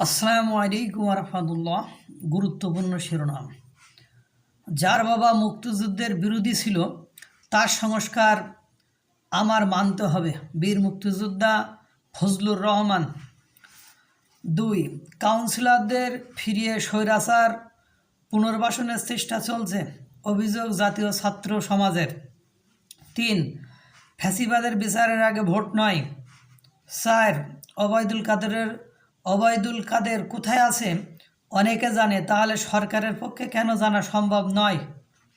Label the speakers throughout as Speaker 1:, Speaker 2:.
Speaker 1: আসসালামু আলাইকুম রহমতুল্লাহ। গুরুত্বপূর্ণ শিরোনাম। যার বাবা মুক্তিযুদ্ধের বিরোধী ছিল তার সংস্কার আমার মানতে হবে। বীর মুক্তিযোদ্ধা ফজলুর রহমান। 2, কাউন্সিলরদের ফিরিয়ে স্বৈরাচার পুনর্বাসনের চেষ্টা চলছে, অভিযোগ জাতীয় ছাত্র সমাজের। 3, ফ্যাসিবাদের বিচারের আগে ভোট নয়। 4, অবৈদুল কাদের কোথায় আছে অনেকে জানে, তাহলে সরকারের পক্ষে কেন জানা সম্ভব নয়?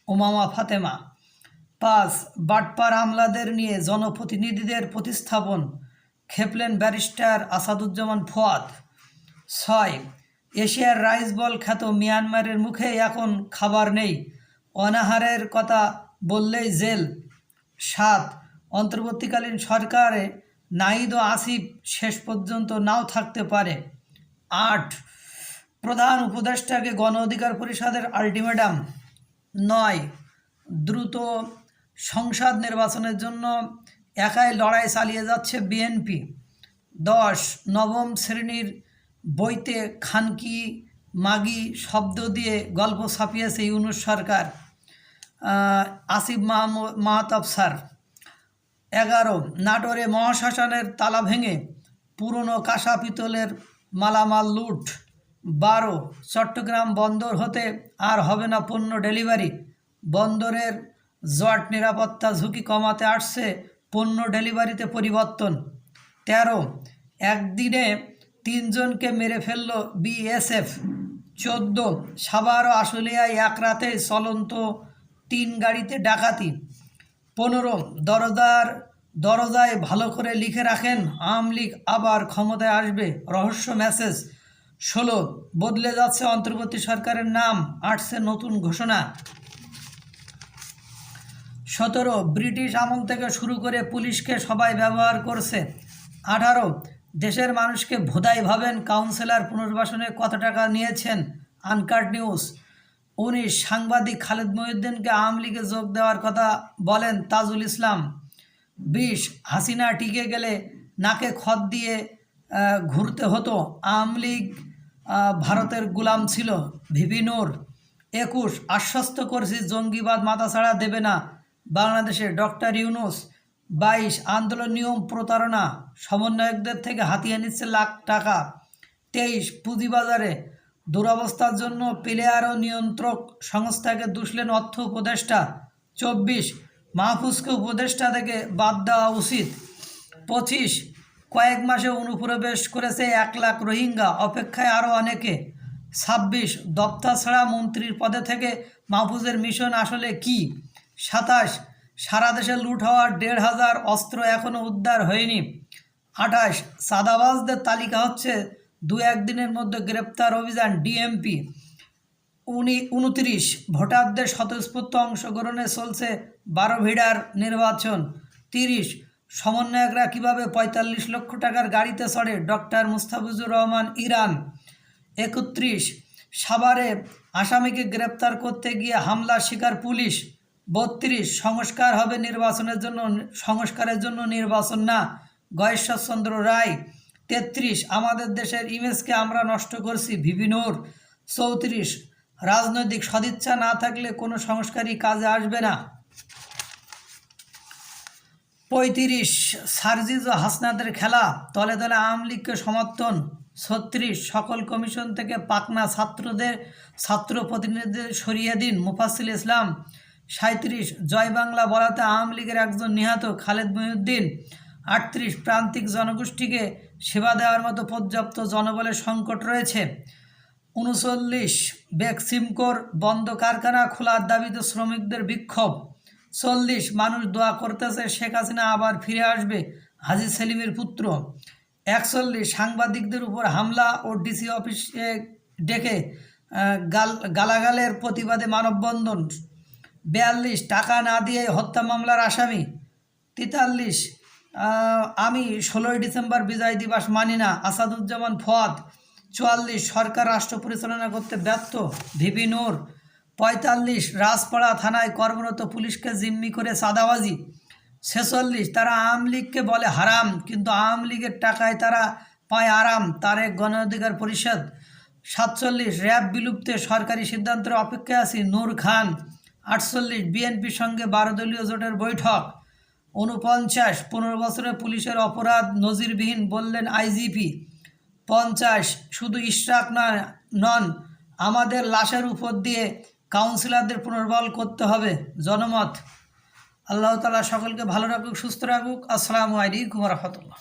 Speaker 1: উমামা ফাতেমা। 5, বাটপার আমলাদের নিয়ে জনপ্রতিনিধিদের প্রতিস্থাপন, খেপলেন ব্যারিস্টার আসাদুজ্জামান ফুয়াদ। 6, এশিয়ার রাইস বল খ্যাত মিয়ানমারের মুখে এখন খাবার নেই, অনাহারের কথা বললেই জেল। 7, অন্তর্বর্তীকালীন সরকারে নাহিদ ও আসিফ শেষ পর্যন্ত নাও থাকতে পারে। 8, প্রধান উপদেষ্টাকে গণ অধিকার পরিষদের আলটিমেটাম। 9, দ্রুত সংসদ নির্বাচনের জন্য একাই লড়াই চালিয়ে যাচ্ছে বিএনপি। 10, নবম শ্রেণীর বইতে খানকি মাগি শব্দ দিয়ে গল্প ছাপিয়েছে ইউনূস সরকার। আসিফ মাহতাব স্যার। 11, নাটোরে মহাশ্মশানের তালা ভেঙে পুরনো কাঁসা পিতলের মালামাল লুট। 12, চট্টগ্রাম বন্দর হতে আর হবে না পণ্য ডেলিভারি, বন্দরের জট নিরাপত্তা ঝুঁকি কমাতে আসছে পণ্য ডেলিভারিতে পরিবর্তন। 13, একদিনে 3 জনকে মেরে ফেলল বিএসএফ। 14, সাভার ও আশুলিয়ায় এক রাতে চলন্ত 3 গাড়িতে ডাকাতি। 15, দরজায় ভালো করে লিখে রাখেন, আওয়ামী লীগ আবার ক্ষমতায় আসবে, রহস্য মেসেজ। 16, বদলে যাচ্ছে অন্তর্বর্তী সরকারের নাম, আসছে নতুন ঘোষণা। 17, ব্রিটিশ আমল থেকে শুরু করে পুলিশকে সবাই ব্যবহার করছে। 18, দেশের মানুষকে ভোদাই ভাবেন, কাউন্সিলর পুনর্বাসনে কত টাকা নিয়েছেন, আনকাট নিউজ। 19, সাংবাদিক খালেদ মহিউদ্দিনকে আওয়ামী লীগে যোগ দেওয়ার কথা বলেন তাজুল ইসলাম। 20, হাসিনা টিকে গেলে নাকে খত দিয়ে ঘুরতে হতো, আওয়ামী লীগ ভারতের গোলাম ছিল, ভিপি নূর। 21, আশ্বস্ত করছি জঙ্গিবাদ মাথাছাড়া দেবে না বাংলাদেশে, ডক্টর ইউনূস। 22, আন্দোলন নিয়ম প্রতারণা, সমন্বয়কদের থেকে হাতিয়ে নিচ্ছে লাখ টাকা। 23, পুঁজিবাজারে দুরবস্থার জন্য প্লেয়ার ও নিয়ন্ত্রক সংস্থাকে দুষলেন অর্থ উপদেষ্টা। 24, মাহফুজকে উপদেষ্টা থেকে বাদ দেওয়া উচিত। 25, কয়েক মাসে অনুপ্রবেশ করেছে 1 লাখ রোহিঙ্গা, অপেক্ষায় আরও অনেকে। 26, দপ্তর ছাড়া মন্ত্রীর পদে থেকে মাহফুজের মিশন আসলে কি। 27, সারা দেশে লুট হওয়ার 1,500 অস্ত্র এখনও উদ্ধার হয়নি। 28, চাঁদাবাজদের তালিকা হচ্ছে 2-1 দিনের মধ্যে গ্রেপ্তার অভিযান ডিএমপি। 29, ভোটারদের স্বতঃস্ফূর্ত অংশগ্রহণে চলছে 12 ভিডার নির্বাচন। 30, সমন্বয়করা কীভাবে 45 লক্ষ টাকার গাড়িতে চড়ে, ডক্টর মুস্তাফিজুর রহমান ইরান। 31, সাভারে আসামিকে গ্রেপ্তার করতে গিয়ে হামলার শিকার পুলিশ। 32, সংস্কারের জন্য নির্বাচন না, গয়েশ্বরচন্দ্র রায়। 33, আমাদের দেশের ইমেজকে আমরা নষ্ট করছি, ভিপি নূর। 34, রাজনৈতিক সদিচ্ছা না থাকলে কোনো সংস্কারই কাজে আসবে না। 35, সার্জিজ ও হাসনাদের খেলা, তলে তলে আওয়ামী লীগকে সমর্থন। 36, সকল কমিশন থেকে পাকনা ছাত্র প্রতিনিধিদের সরিয়ে দিন, মুফাসিল ইসলাম। 37, জয় বাংলা বলাতে আওয়ামী লীগের একজন নিহত, খালেদ মহিউদ্দিন। 38, প্রান্তিক জনগোষ্ঠীকে সেবা দেওয়ার মতো পর্যাপ্ত জনবলের সংকট রয়েছে। 39, বেক্সিমকোর বন্ধ কারখানা খোলার দাবিতে শ্রমিকদের বিক্ষোভ। 40, মানুষ দোয়া করতেছে শেখ হাসিনা আবার ফিরে আসবে, হাজী সেলিমের পুত্র। 41, সাংবাদিকদের উপর হামলা ও ডিসি অফিসে ডেকে গালাগালের প্রতিবাদে মানববন্ধন। 42, টাকা না দিয়ে হত্যা মামলার আসামি। 43, আমি 16 ডিসেম্বর বিজয় দিবস মানি না, আসাদুজ্জামান ফুয়াদ। 44, সরকার রাষ্ট্র পরিচালনা করতে ব্যর্থ, ভিপি নূর। 45, রাজপাড়া থানায় কর্মরত পুলিশকে জিম্মি করে চাঁদাবাজি। 46, তারা আওয়ামী লীগকে বলে হারাম, কিন্তু আওয়ামী লীগের টাকায় তারা পায় আরাম তারেক গণ অধিকার পরিষদ। 47 র্যাব বিলুপ্তে সরকারি সিদ্ধান্তের অপেক্ষায় আছি নূর খান। 48 বিএনপির সঙ্গে 12 দলীয় জোটের বৈঠক। 49 15 বছরে পুলিশের অপরাধ নজিরবিহীন বললেন আইজিপি। 50 শুধু ইশরাক নন, আমাদের লাশের উপর দিয়ে কাউন্সিলরদের পুনর্বহাল করতে হবে। জনমত। আল্লাহ তাআলা সকলকে ভালো রাখুক, সুস্থ রাখুক। আসসালামু আলাইকুম রহমতুল্লাহ।